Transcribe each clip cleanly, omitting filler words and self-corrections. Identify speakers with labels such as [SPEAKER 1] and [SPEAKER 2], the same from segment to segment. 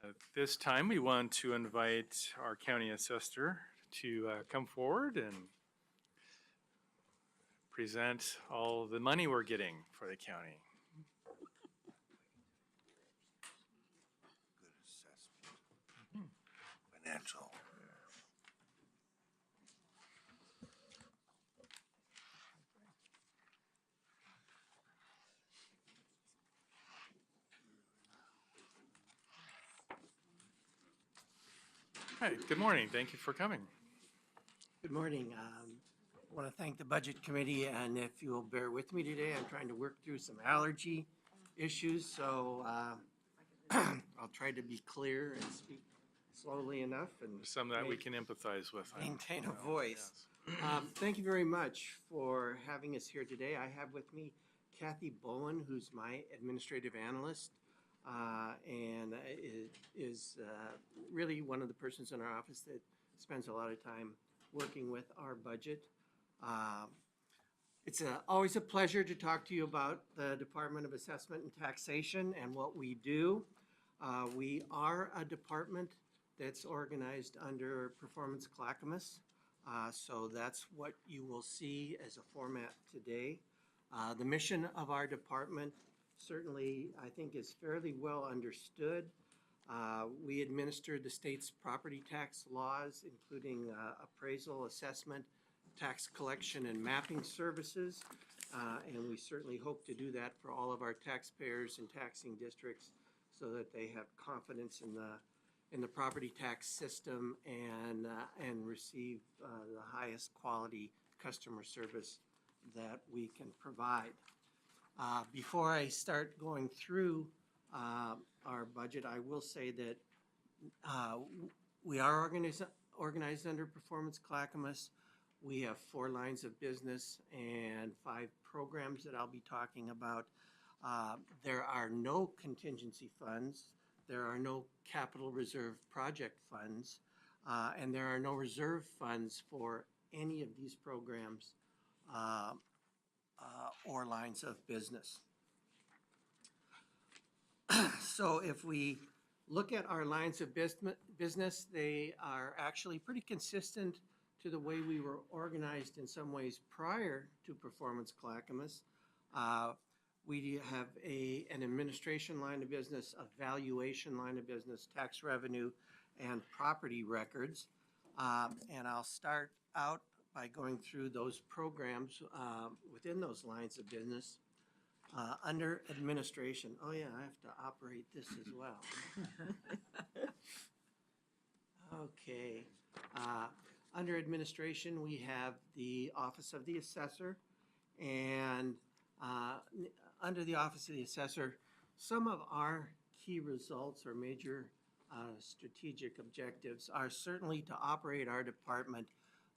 [SPEAKER 1] At this time, we want to invite our county assessor to come forward and present all the money we're getting for the county.
[SPEAKER 2] Good assessment. Financial.
[SPEAKER 1] Hi, good morning. Thank you for coming.
[SPEAKER 3] Good morning. I want to thank the Budget Committee, and if you will bear with me today, I'm trying to work through some allergy issues, so I'll try to be clear and speak slowly enough and
[SPEAKER 1] Some that we can empathize with.
[SPEAKER 3] maintain a voice. Thank you very much for having us here today. I have with me Kathy Bowen, who's my administrative analyst, and is really one of the persons in our office that spends a lot of time working with our budget. It's always a pleasure to talk to you about the Department of Assessment and Taxation and what we do. We are a department that's organized under Performance Clackamas. So that's what you will see as a format today. The mission of our department certainly, I think, is fairly well understood. We administer the state's property tax laws, including appraisal, assessment, tax collection, and mapping services. And we certainly hope to do that for all of our taxpayers and taxing districts so that they have confidence in the property tax system and receive the highest quality customer service that we can provide. Before I start going through our budget, I will say that we are organized under Performance Clackamas. We have 4 lines of business and 5 programs that I'll be talking about. There are no contingency funds. There are no capital reserve project funds, and there are no reserve funds for any of these programs or lines of business. So if we look at our lines of business, they are actually pretty consistent to the way we were organized in some ways prior to Performance Clackamas. We have an administration line of business, a valuation line of business, tax revenue, and property records. And I'll start out by going through those programs within those lines of business. Under administration, oh yeah, I have to operate this as well. Okay. Under administration, we have the Office of the Assessor, and under the Office of the Assessor, some of our key results or major strategic objectives are certainly to operate our department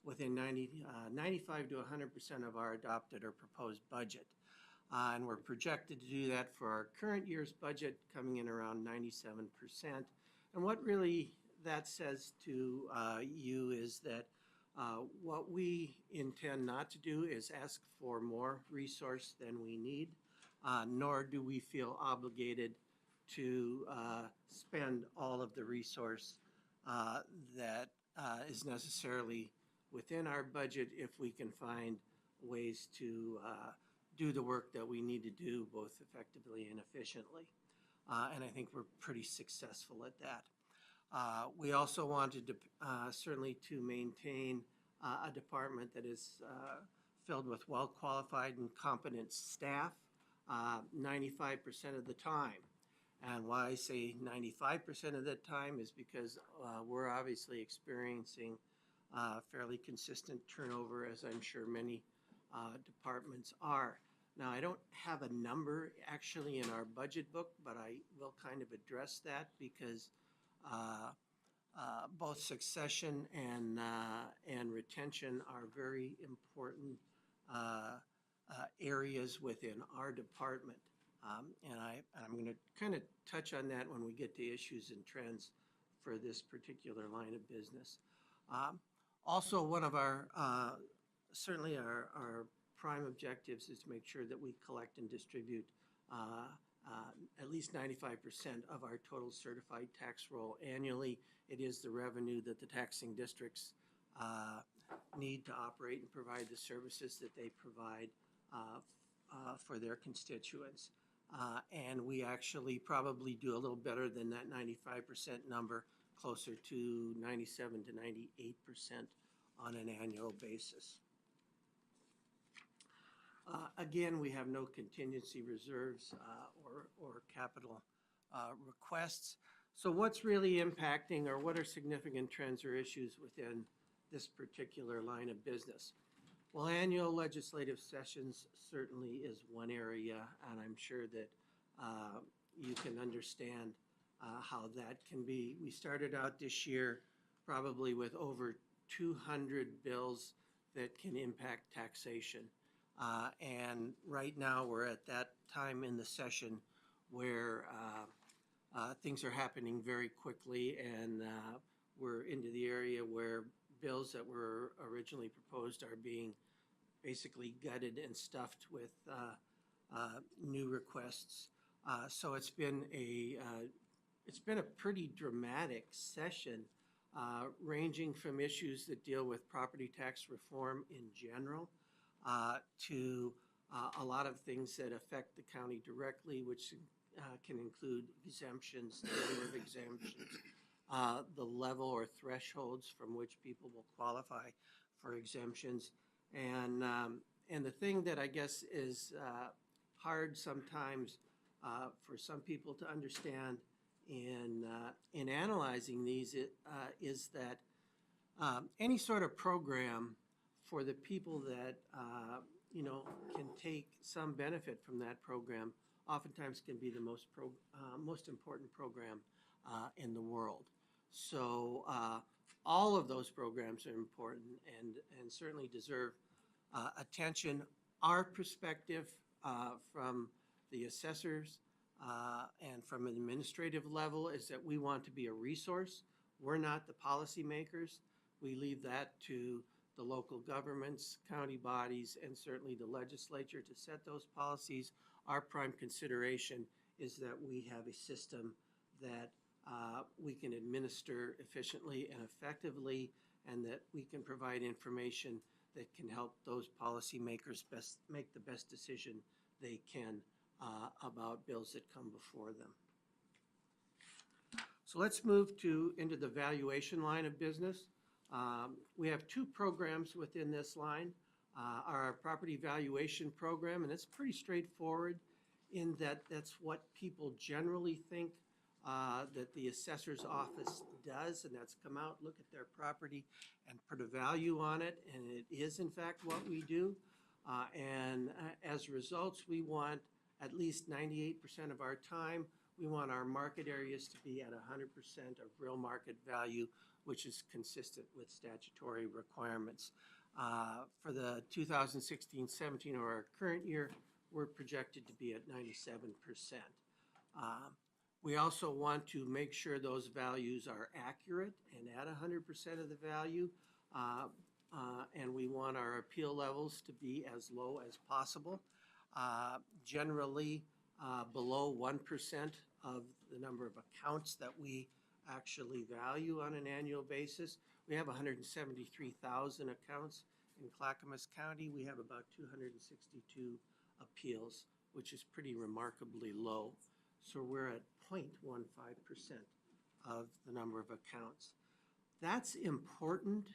[SPEAKER 3] within 95 to 100% of our adopted or proposed budget. And we're projected to do that for our current year's budget, coming in around 97%. And what really that says to you is that what we intend not to do is ask for more resource than we need, nor do we feel obligated to spend all of the resource that is necessarily within our budget if we can find ways to do the work that we need to do both effectively and efficiently. And I think we're pretty successful at that. We also wanted to certainly to maintain a department that is filled with well-qualified and competent staff 95% of the time. And why I say 95% of the time is because we're obviously experiencing fairly consistent turnover, as I'm sure many departments are. Now, I don't have a number actually in our budget book, but I will kind of address that because both succession and retention are very important areas within our department. And I'm going to kind of touch on that when we get to issues and trends for this particular line of business. Also, one of our, certainly our prime objectives is to make sure that we collect and distribute at least 95% of our total certified tax roll annually. It is the revenue that the taxing districts need to operate and provide the services that they provide for their constituents. And we actually probably do a little better than that 95% number, closer to 97 to 98% on an annual basis. Again, we have no contingency reserves or capital requests. So what's really impacting, or what are significant trends or issues within this particular line of business? Well, annual legislative sessions certainly is one area, and I'm sure that you can understand how that can be. We started out this year probably with over 200 bills that can impact taxation. And right now we're at that time in the session where things are happening very quickly, and we're into the area where bills that were originally proposed are being basically gutted and stuffed with new requests. So it's been a pretty dramatic session, ranging from issues that deal with property tax reform in general to a lot of things that affect the county directly, which can include exemptions, the number of exemptions, the level or thresholds from which people will qualify for exemptions. And the thing that I guess is hard sometimes for some people to understand in analyzing these is that any sort of program for the people that can take some benefit from that program oftentimes can be the most important program in the world. So all of those programs are important and certainly deserve attention. Our perspective from the assessors and from an administrative level is that we want to be a resource. We're not the policymakers. We leave that to the local governments, county bodies, and certainly the legislature to set those policies. Our prime consideration is that we have a system that we can administer efficiently and effectively, and that we can provide information that can help those policymakers make the best decision they can about bills that come before them. So let's move into the valuation line of business. We have two programs within this line. Our property valuation program, and it's pretty straightforward in that that's what people generally think that the assessor's office does, and that's come out, look at their property, and put a value on it, and it is in fact what we do. And as results, we want at least 98% of our time, we want our market areas to be at 100% of real market value, which is consistent with statutory requirements. For the 2016-17 or our current year, we're projected to be at 97%. We also want to make sure those values are accurate and at 100% of the value. And we want our appeal levels to be as low as possible. Generally below 1% of the number of accounts that we actually value on an annual basis. We have 173,000 accounts in Clackamas County. We have about 262 appeals, which is pretty remarkably low. So we're at 0.15% of the number of accounts. That's important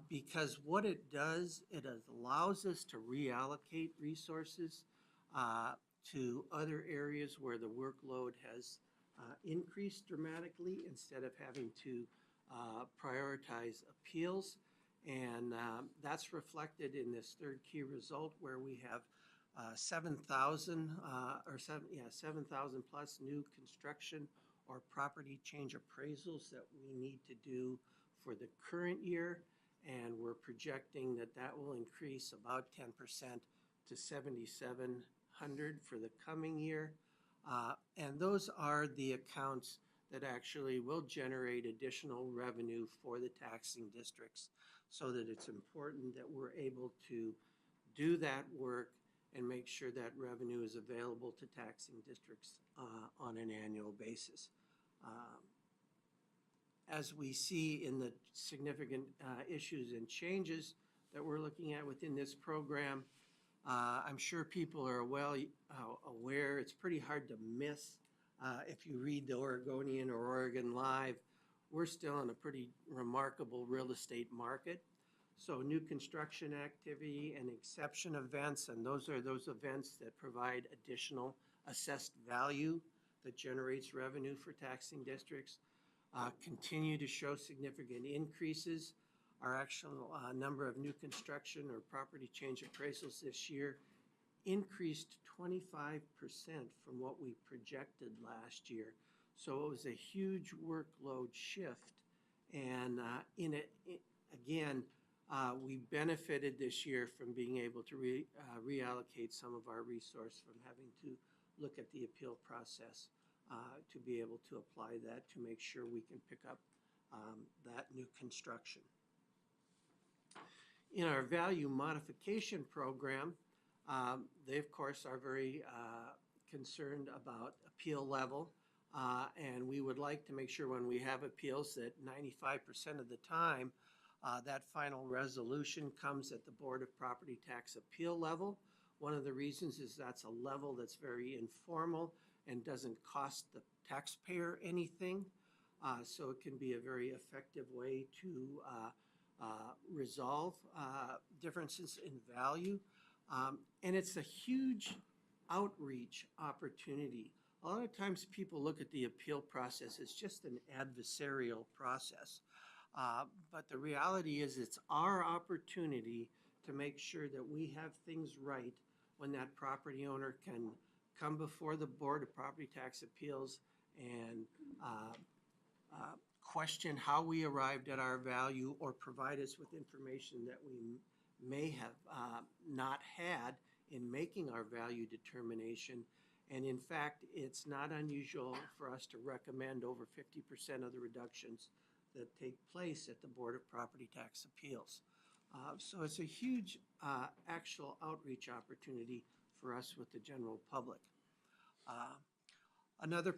[SPEAKER 3] because what it does, it allows us to reallocate resources to other areas where the workload has increased dramatically instead of having to prioritize appeals. And that's reflected in this third key result where we have 7,000 plus new construction or property change appraisals that we need to do for the current year. And we're projecting that that will increase about 10% to 7,700 for the coming year. And those are the accounts that actually will generate additional revenue for the taxing districts, so that it's important that we're able to do that work and make sure that revenue is available to taxing districts on an annual basis. As we see in the significant issues and changes that we're looking at within this program, I'm sure people are well aware. It's pretty hard to miss. If you read the Oregonian or Oregon Live, we're still in a pretty remarkable real estate market. So new construction activity and exception events, and those are those events that provide additional assessed value that generates revenue for taxing districts, continue to show significant increases. Our actual number of new construction or property change appraisals this year increased 25% from what we projected last year. So it was a huge workload shift. And again, we benefited this year from being able to reallocate some of our resource from having to look at the appeal process to be able to apply that to make sure we can pick up that new construction. In our value modification program, they of course are very concerned about appeal level, and we would like to make sure when we have appeals that 95% of the time that final resolution comes at the Board of Property Tax Appeal level. One of the reasons is that's a level that's very informal and doesn't cost the taxpayer anything. So it can be a very effective way to resolve differences in value. And it's a huge outreach opportunity. A lot of times people look at the appeal process as just an adversarial process. But the reality is it's our opportunity to make sure that we have things right when that property owner can come before the Board of Property Tax Appeals and question how we arrived at our value or provide us with information that we may have not had in making our value determination. And in fact, it's not unusual for us to recommend over 50% of the reductions that take place at the Board of Property Tax Appeals. So it's a huge actual outreach opportunity for us with the general public. Another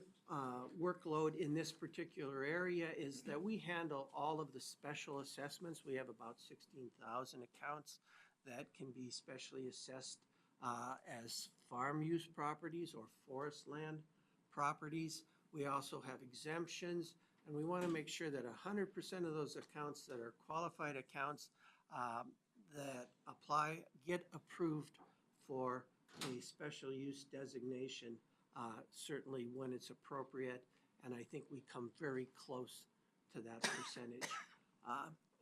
[SPEAKER 3] workload in this particular area is that we handle all of the special assessments. We have about 16,000 accounts that can be specially assessed as farm use properties or forest land properties. We also have exemptions, and we want to make sure that 100% of those accounts that are qualified accounts that apply get approved for a special use designation, certainly when it's appropriate, and I think we come very close to that percentage.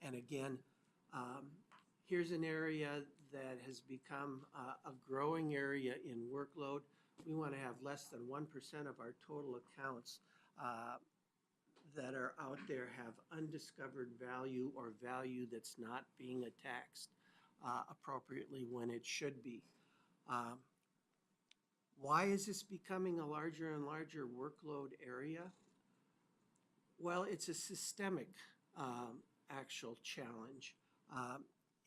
[SPEAKER 3] And again, here's an area that has become a growing area in workload. We want to have less than 1% of our total accounts that are out there have undiscovered value or value that's not being taxed appropriately when it should be. Why is this becoming a larger and larger workload area? Well, it's a systemic actual challenge.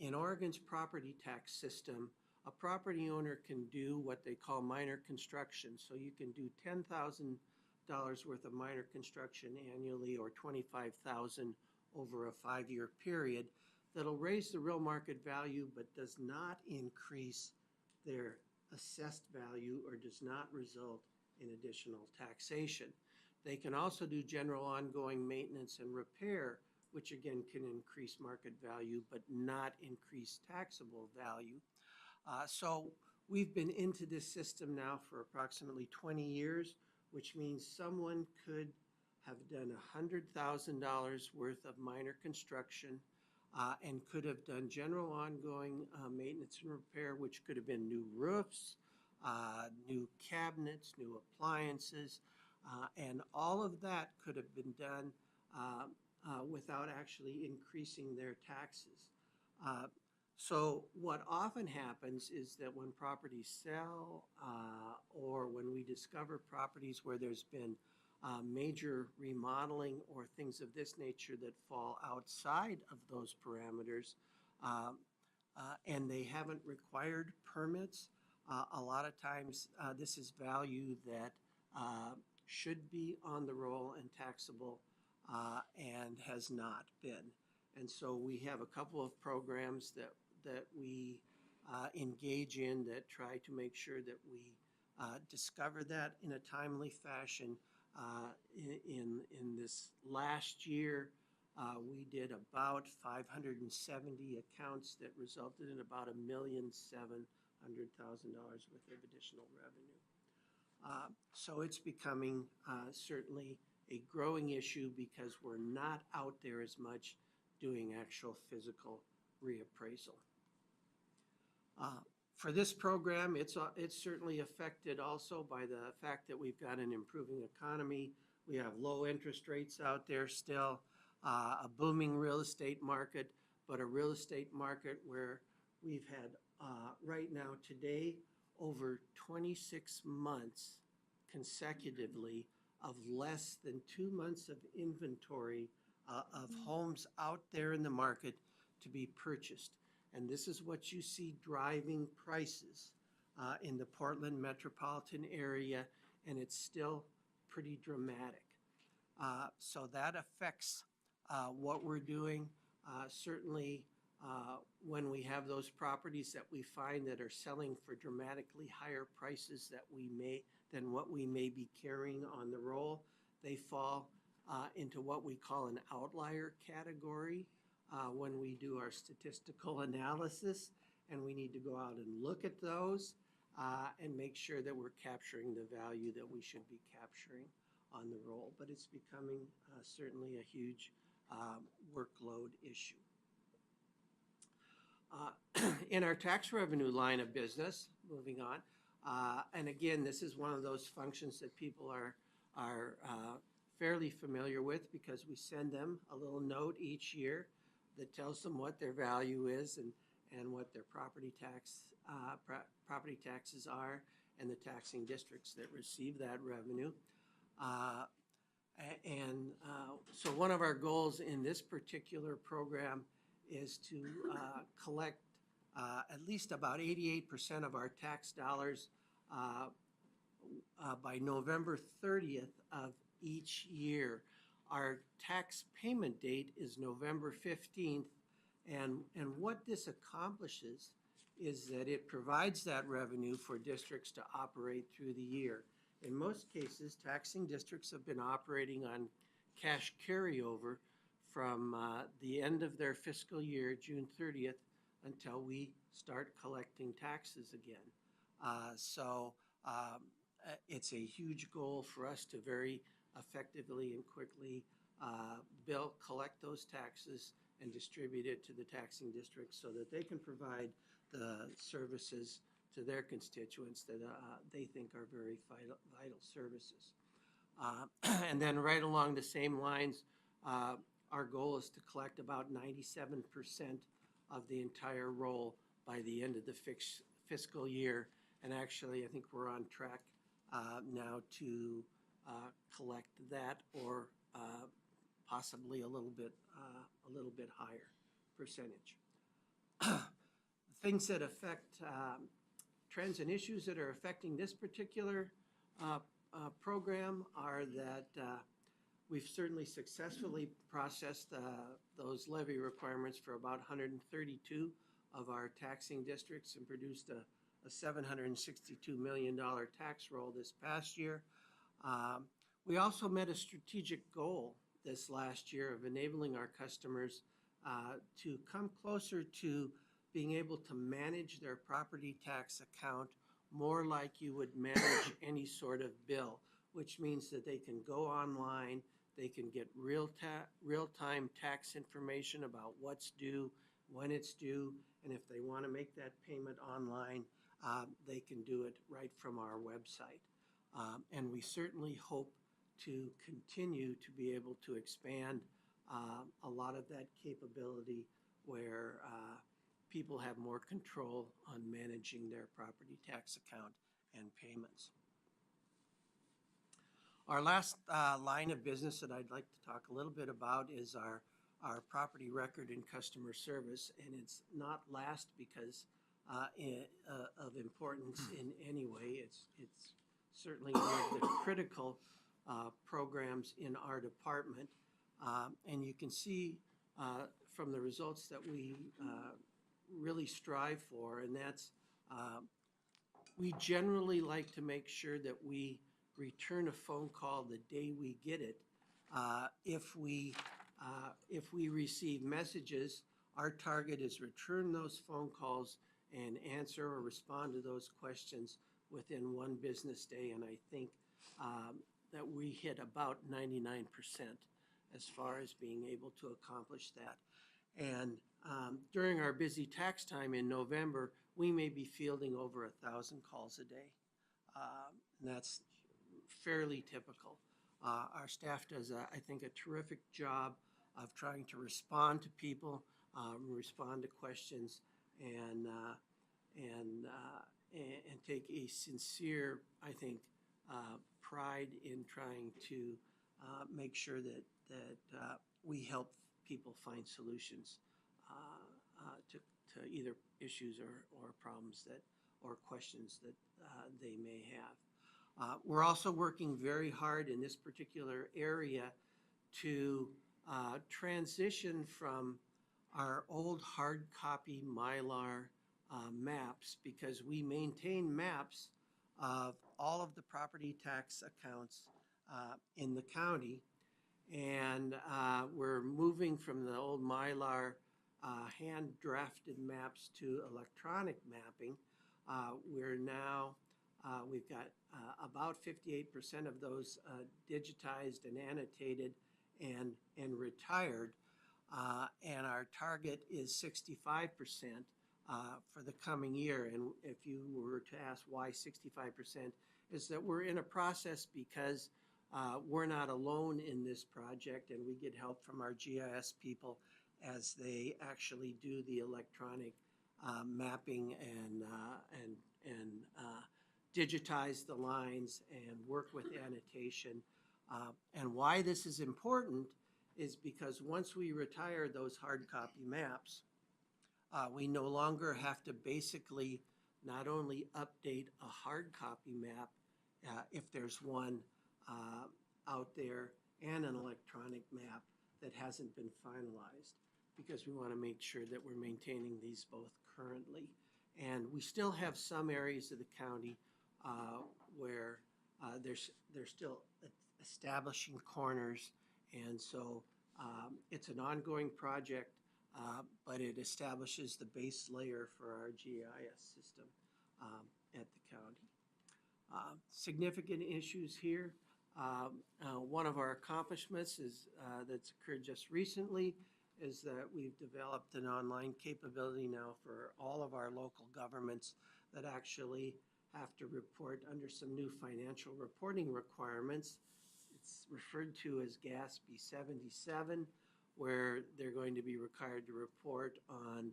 [SPEAKER 3] In Oregon's property tax system, a property owner can do what they call minor construction. So you can do $10,000 worth of minor construction annually or $25,000 over a 5-year period that'll raise the real market value but does not increase their assessed value or does not result in additional taxation. They can also do general ongoing maintenance and repair, which again can increase market value but not increase taxable value. So we've been into this system now for approximately 20 years, which means someone could have done $100,000 worth of minor construction and could have done general ongoing maintenance and repair, which could have been new roofs, new cabinets, new appliances, and all of that could have been done without actually increasing their taxes. So what often happens is that when properties sell or when we discover properties where there's been major remodeling or things of this nature that fall outside of those parameters and they haven't required permits, A lot of times, this is value that should be on the roll and taxable and has not been. And so we have a couple of programs that we engage in that try to make sure that we discover that in a timely fashion. In this last year, we did about 570 accounts that resulted in about $1,700,000 worth of additional revenue. So it's becoming certainly a growing issue because we're not out there as much doing actual physical reappraisal. For this program, it's certainly affected also by the fact that we've got an improving economy. We have low interest rates out there still, a booming real estate market, but a real estate market where we've had right now today over 26 months consecutively of less than 2 months of inventory of homes out there in the market to be purchased. And this is what you see driving prices in the Portland metropolitan area, and it's still pretty dramatic. So that affects what we're doing. Certainly, when we have those properties that we find that are selling for dramatically higher prices than what we may be carrying on the roll, they fall into what we call an outlier category. When we do our statistical analysis, and we need to go out and look at those and make sure that we're capturing the value that we should be capturing on the roll. But it's becoming certainly a huge workload issue. In our tax revenue line of business, moving on, and again, this is one of those functions that people are fairly familiar with because we send them a little note each year that tells them what their value is and what their property taxes are and the taxing districts that receive that revenue. So one of our goals in this particular program is to collect at least about 88% of our tax dollars by November 30th of each year. Our tax payment date is November 15th, and what this accomplishes is that it provides that revenue for districts to operate through the year. In most cases, taxing districts have been operating on cash carryover from the end of their fiscal year, June 30th, until we start collecting taxes again. So it's a huge goal for us to very effectively and quickly collect those taxes and distribute it to the taxing districts so that they can provide the services to their constituents that they think are very vital services. And then right along the same lines, our goal is to collect about 97% of the entire roll by the end of the fiscal year. And actually, I think we're on track now to collect that or possibly a little bit higher percentage. Things that affect trends and issues that are affecting this particular program are that we've certainly successfully processed those levy requirements for about 132 of our taxing districts and produced a $762 million tax roll this past year. We also met a strategic goal this last year of enabling our customers to come closer to being able to manage their property tax account more like you would manage any sort of bill, which means that they can go online, they can get real-time tax information about what's due, when it's due, and if they want to make that payment online, they can do it right from our website. And we certainly hope to continue to be able to expand a lot of that capability where people have more control on managing their property tax account and payments. Our last line of business that I'd like to talk a little bit about is our property record and customer service. And it's not last because of importance in any way. It's certainly one of the critical programs in our department. And you can see from the results that we really strive for, and that's we generally like to make sure that we return a phone call the day we get it. If we receive messages, our target is return those phone calls and answer or respond to those questions within 1 business day. And I think that we hit about 99% as far as being able to accomplish that. And during our busy tax time in November, we may be fielding over 1,000 calls a day. And that's fairly typical. Our staff does, I think, a terrific job of trying to respond to people, respond to questions, and take a sincere, I think, pride in trying to make sure that we help people find solutions to either issues or problems or questions that they may have. We're also working very hard in this particular area to transition from our old hard copy Mylar maps, because we maintain maps of all of the property tax accounts in the county. And we're moving from the old Mylar hand-drafted maps to electronic mapping. We're now, we've got about 58% of those digitized and annotated and retired. And our target is 65% for the coming year. And if you were to ask why 65%, is that we're in a process because we're not alone in this project, and we get help from our GIS people as they actually do the electronic mapping and digitize the lines and work with annotation. And why this is important is because once we retire those hard copy maps, we no longer have to basically not only update a hard copy map if there's one out there and an electronic map that hasn't been finalized, because we want to make sure that we're maintaining these both currently. And we still have some areas of the county where they're still establishing corners, and so it's an ongoing project, but it establishes the base layer for our GIS system at the county. Significant issues here. One of our accomplishments is that's occurred just recently is that we've developed an online capability now for all of our local governments that actually have to report under some new financial reporting requirements. It's referred to as GASB 77, where they're going to be required to report on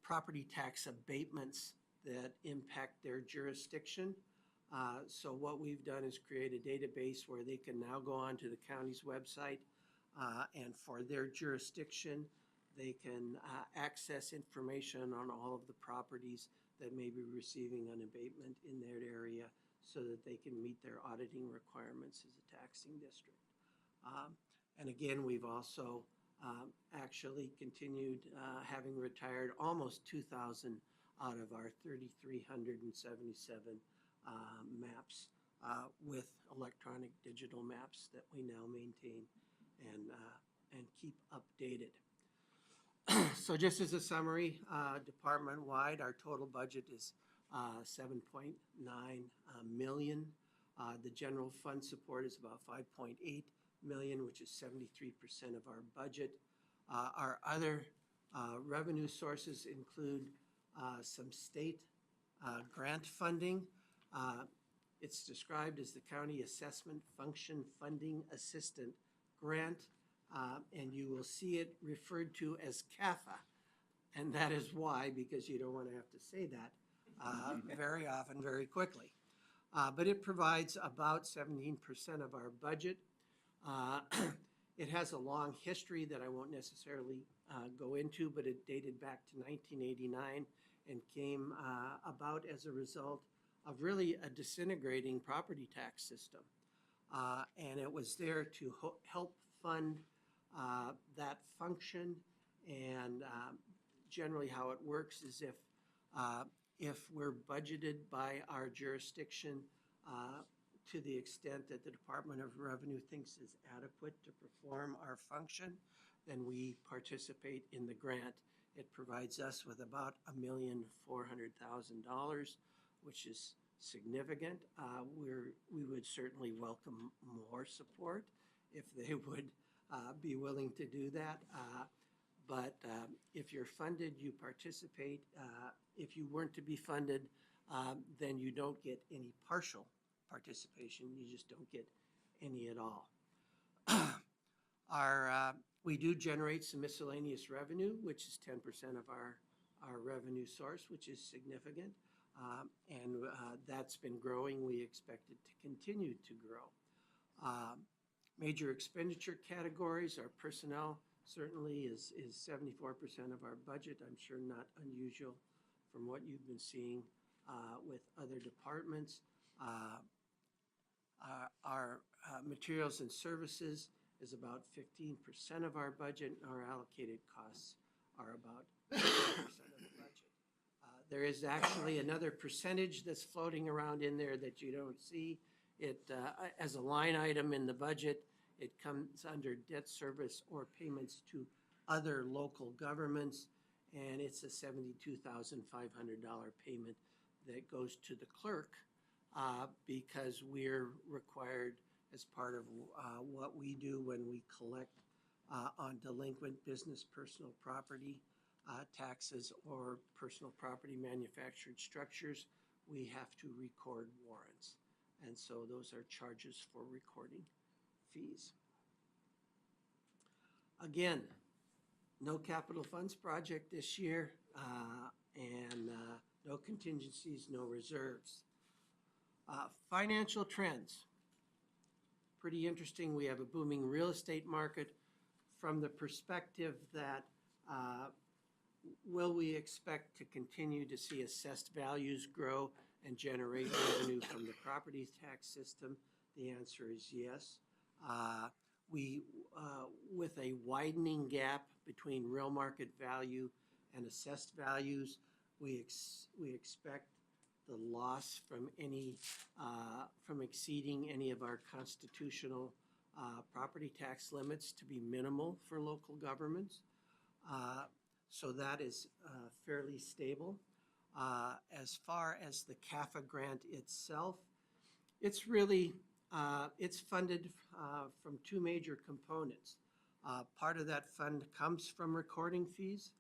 [SPEAKER 3] property tax abatements that impact their jurisdiction. So what we've done is create a database where they can now go onto the county's website, and for their jurisdiction, they can access information on all of the properties that may be receiving an abatement in their area so that they can meet their auditing requirements as a taxing district. And again, we've also actually continued having retired almost 2,000 out of our 3,377 maps with electronic digital maps that we now maintain and keep updated. So just as a summary, department-wide, our total budget is $7.9 million. The general fund support is about $5.8 million, which is 73% of our budget. Our other revenue sources include some state grant funding. It's described as the County Assessment Function Funding Assistant Grant, and you will see it referred to as CAFA. And that is why, because you don't want to have to say that very often, very quickly. But it provides about 17% of our budget. It has a long history that I won't necessarily go into, but it dated back to 1989. and came about as a result of really a disintegrating property tax system. And it was there to help fund that function. And generally how it works is if we're budgeted by our jurisdiction to the extent that the Department of Revenue thinks is adequate to perform our function, then we participate in the grant. It provides us with about $1,400,000, which is significant. We would certainly welcome more support if they would be willing to do that. But if you're funded, you participate. If you weren't to be funded, then you don't get any partial participation. You just don't get any at all. We do generate some miscellaneous revenue, which is 10% of our revenue source, which is significant. And that's been growing. We expect it to continue to grow. Major expenditure categories, our personnel certainly is 74% of our budget. I'm sure not unusual from what you've been seeing with other departments. Our materials and services is about 15% of our budget. Our allocated costs are about 10% of the budget. There is actually another percentage that's floating around in there that you don't see. It as a line item in the budget, it comes under debt service or payments to other local governments, and it's a $72,500 payment that goes to the clerk because we're required as part of what we do when we collect on delinquent business personal property taxes or personal property manufactured structures, we have to record warrants. And so those are charges for recording fees. Again, no capital funds project this year and no contingencies, no reserves. Financial trends. Pretty interesting. We have a booming real estate market from the perspective that will we expect to continue to see assessed values grow and generate revenue from the property tax system? The answer is yes. With a widening gap between real market value and assessed values, we expect the loss from exceeding any of our constitutional property tax limits to be minimal for local governments. So that is fairly stable. As far as the CAFA grant itself, it's really it's funded from two major components. Part of that fund comes from recording fees,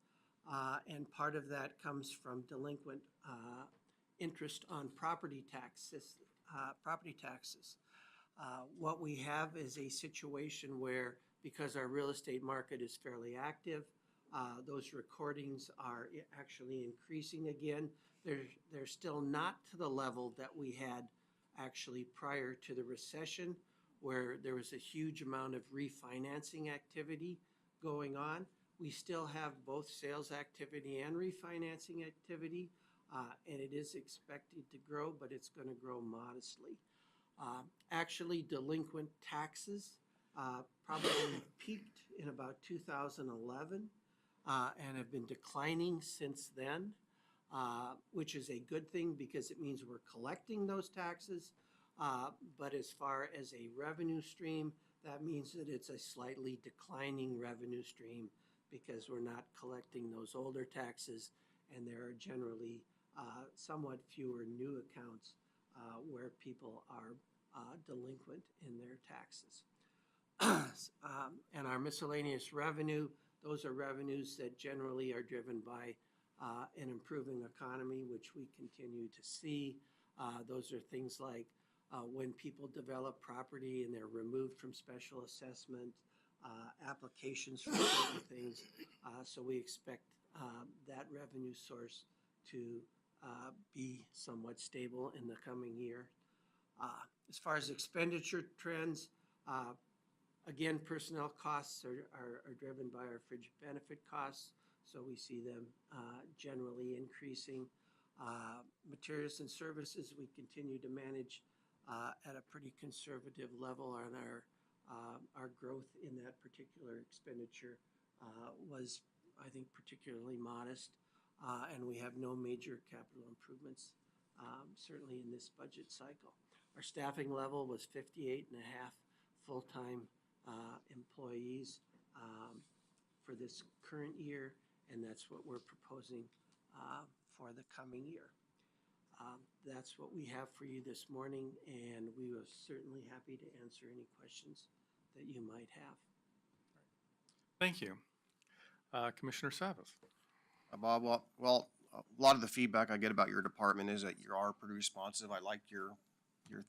[SPEAKER 3] and part of that comes from delinquent interest on property taxes. What we have is a situation where, because our real estate market is fairly active, those recordings are actually increasing again. They're still not to the level that we had actually prior to the recession, where there was a huge amount of refinancing activity going on. We still have both sales activity and refinancing activity, and it is expected to grow, but it's going to grow modestly. Actually, delinquent taxes probably peaked in about 2011 and have been declining since then, which is a good thing because it means we're collecting those taxes. But as far as a revenue stream, that means that it's a slightly declining revenue stream because we're not collecting those older taxes, and there are generally somewhat fewer new accounts where people are delinquent in their taxes. And our miscellaneous revenue, those are revenues that generally are driven by an improving economy, which we continue to see. Those are things like when people develop property and they're removed from special assessment, applications for certain things. So we expect that revenue source to be somewhat stable in the coming year. As far as expenditure trends, again, personnel costs are driven by our fringe benefit costs. so we see them generally increasing. Materials and services, we continue to manage at a pretty conservative level on our growth in that particular expenditure was, I think, particularly modest, and we have no major capital improvements, certainly in this budget cycle. Our staffing level was 58 and a half full-time employees for this current year, and that's what we're proposing for the coming year. That's what we have for you this morning, and we are certainly happy to answer any questions that you might have.
[SPEAKER 1] Thank you. Commissioner Savas.
[SPEAKER 4] Bob, well, a lot of the feedback I get about your department is that you are pretty responsive. I liked your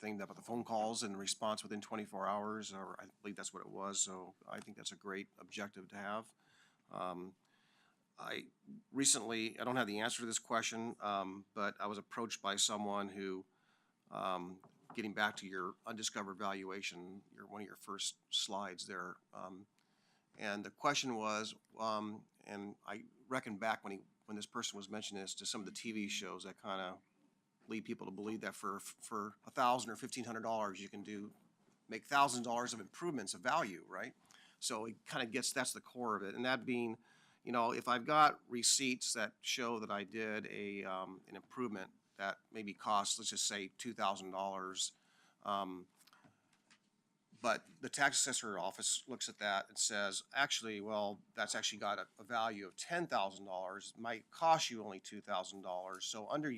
[SPEAKER 4] thing about the phone calls and response within 24 hours, or I believe that's what it was. So I think that's a great objective to have. I don't have the answer to this question, but I was approached by someone who, getting back to your undiscovered valuation, one of your first slides there, and the question was, and I reckon back when this person was mentioning this to some of the TV shows that kind of lead people to believe that for $1,000 or $1,500 you can make $1,000 of improvements of value, right? So it kind of that's the core of it, and that being, if I've got receipts that show that I did an improvement that maybe costs, let's just say $2,000, but the tax assessor office looks at that and says, actually, well, that's actually got a value of $10,000. It might cost you only $2,000. So under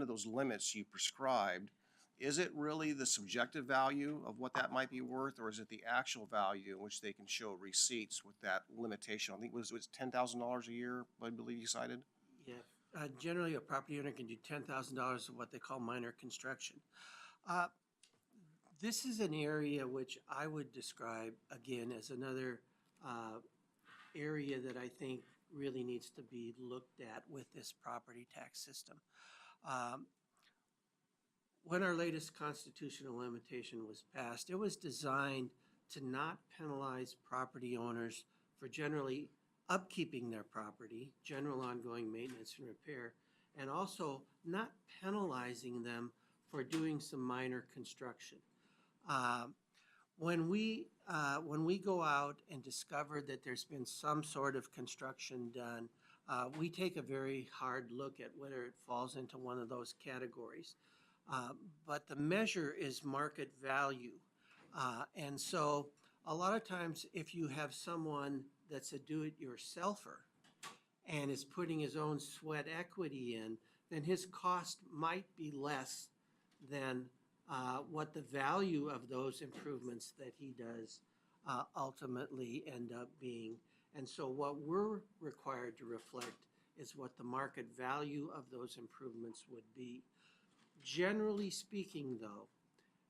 [SPEAKER 4] those limits you prescribed, is it really the subjective value of what that might be worth, or is it the actual value in which they can show receipts with that limitation? I think it was $10,000 a year, I believe you cited?
[SPEAKER 3] Yeah, generally a property owner can do $10,000 of what they call minor construction. This is an area which I would describe, again, as another area that I think really needs to be looked at with this property tax system. When our latest constitutional limitation was passed, it was designed to not penalize property owners for generally upkeeping their property, general ongoing maintenance and repair, and also not penalizing them for doing some minor construction. When we go out and discover that there's been some sort of construction done, we take a very hard look at whether it falls into one of those categories. But the measure is market value. And so a lot of times if you have someone that's a do-it-yourselfer and is putting his own sweat equity in, then his cost might be less than what the value of those improvements that he does ultimately end up being. And so what we're required to reflect is what the market value of those improvements would be. Generally speaking, though,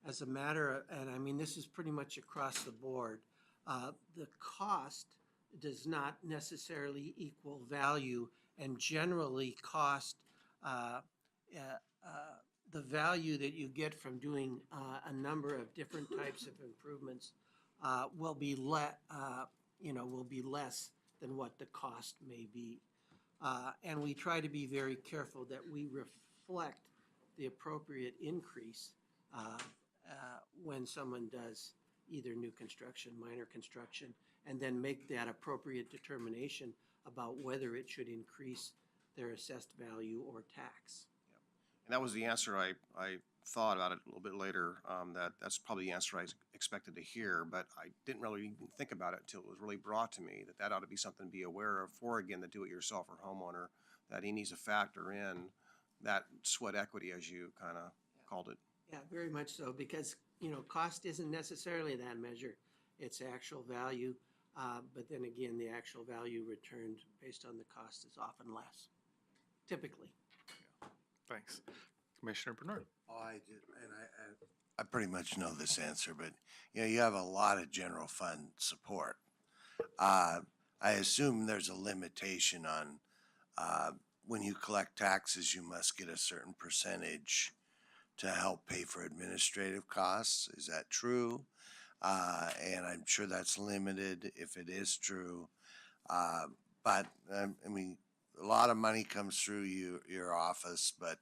[SPEAKER 3] as a matter of, and I mean this is pretty much across the board, the cost does not necessarily equal value, and generally cost, the value that you get from doing a number of different types of improvements will be less than what the cost may be. And we try to be very careful that we reflect the appropriate increase when someone does either new construction, minor construction, and then make that appropriate determination about whether it should increase their assessed value or tax.
[SPEAKER 4] And that was the answer I thought about it a little bit later, that's probably the answer I expected to hear, but I didn't really even think about it until it was really brought to me that ought to be something to be aware of for, again, the do-it-yourself or homeowner, that he needs to factor in that sweat equity, as you kind of called it.
[SPEAKER 3] Yeah, very much so, because, cost isn't necessarily that measure. It's actual value, but then again, the actual value returned based on the cost is often less, typically.
[SPEAKER 1] Thanks. Commissioner Bernard.
[SPEAKER 2] Oh, I did, and I pretty much know this answer, but you have a lot of general fund support. I assume there's a limitation on when you collect taxes, you must get a certain percentage to help pay for administrative costs. Is that true? And I'm sure that's limited if it is true. But, I mean, a lot of money comes through your office, but,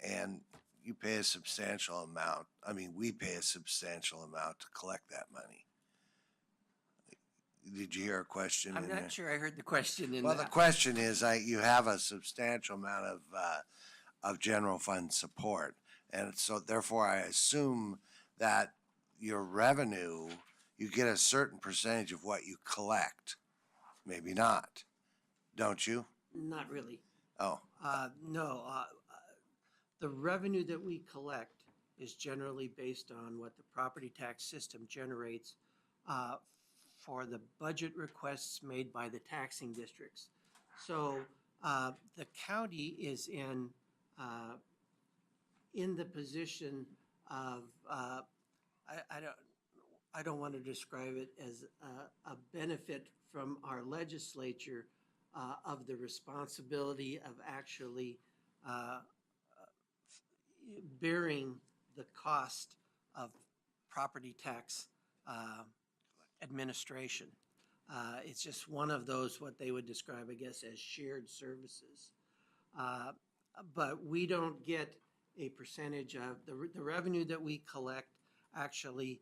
[SPEAKER 2] and you pay a substantial amount. I mean, we pay a substantial amount to collect that money. Did you hear a question
[SPEAKER 3] I'm
[SPEAKER 2] in there?
[SPEAKER 3] not sure I heard the question in
[SPEAKER 2] Well, the
[SPEAKER 3] that.
[SPEAKER 2] question is, you have a substantial amount of general fund support. And so therefore I assume that your revenue, you get a certain percentage of what you collect. Maybe not, don't you?
[SPEAKER 3] Not really.
[SPEAKER 2] Oh,
[SPEAKER 3] No, the revenue that we collect is generally based on what the property tax system generates for the budget requests made by the taxing districts. So the county is in the position of, I don't want to describe it as a benefit from our legislature of the responsibility of actually bearing the cost of property tax administration. It's just one of those, what they would describe, I guess, as shared services. But we don't get a percentage of the revenue that we collect actually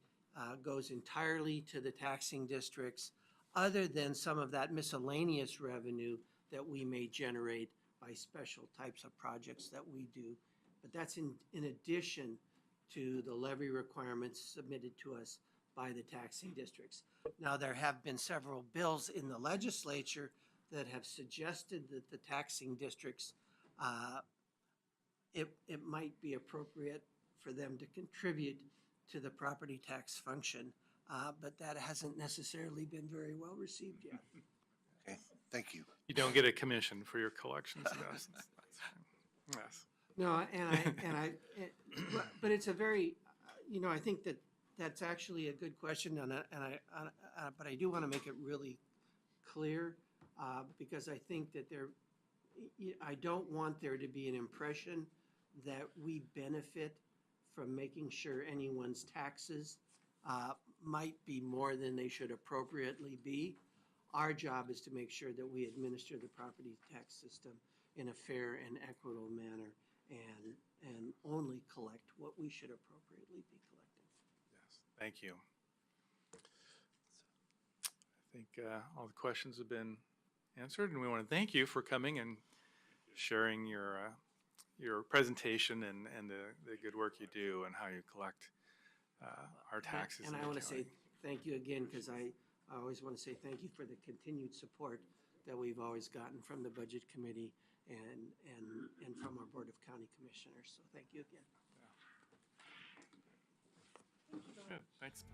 [SPEAKER 3] goes entirely to the taxing districts, other than some of that miscellaneous revenue that we may generate by special types of projects that we do. But that's in addition to the levy requirements submitted to us by the taxing districts. Now, there have been several bills in the legislature that have suggested that the taxing districts, it might be appropriate for them to contribute to the property tax function, but that hasn't necessarily been very well received yet.
[SPEAKER 2] okay, thank you.
[SPEAKER 1] You don't get a commission for your collections, yes. Yes.
[SPEAKER 3] No, but it's a very, I think that's actually a good question, but I do want to make it really clear, because I think that I don't want there to be an impression that we benefit from making sure anyone's taxes might be more than they should appropriately be. Our job is to make sure that we administer the property tax system in a fair and equitable manner and only collect what we should appropriately be collecting.
[SPEAKER 1] Yes, thank you. I think all the questions have been answered, and we want to thank you for coming and sharing your presentation and the good work you do and how you collect our taxes.
[SPEAKER 3] And
[SPEAKER 1] in
[SPEAKER 3] I
[SPEAKER 1] the
[SPEAKER 3] want to
[SPEAKER 1] county.
[SPEAKER 3] say thank you again, because I always want to say thank you for the continued support that we've always gotten from the Budget Committee and from our Board of County Commissioners. So thank you again.
[SPEAKER 1] Good, thanks.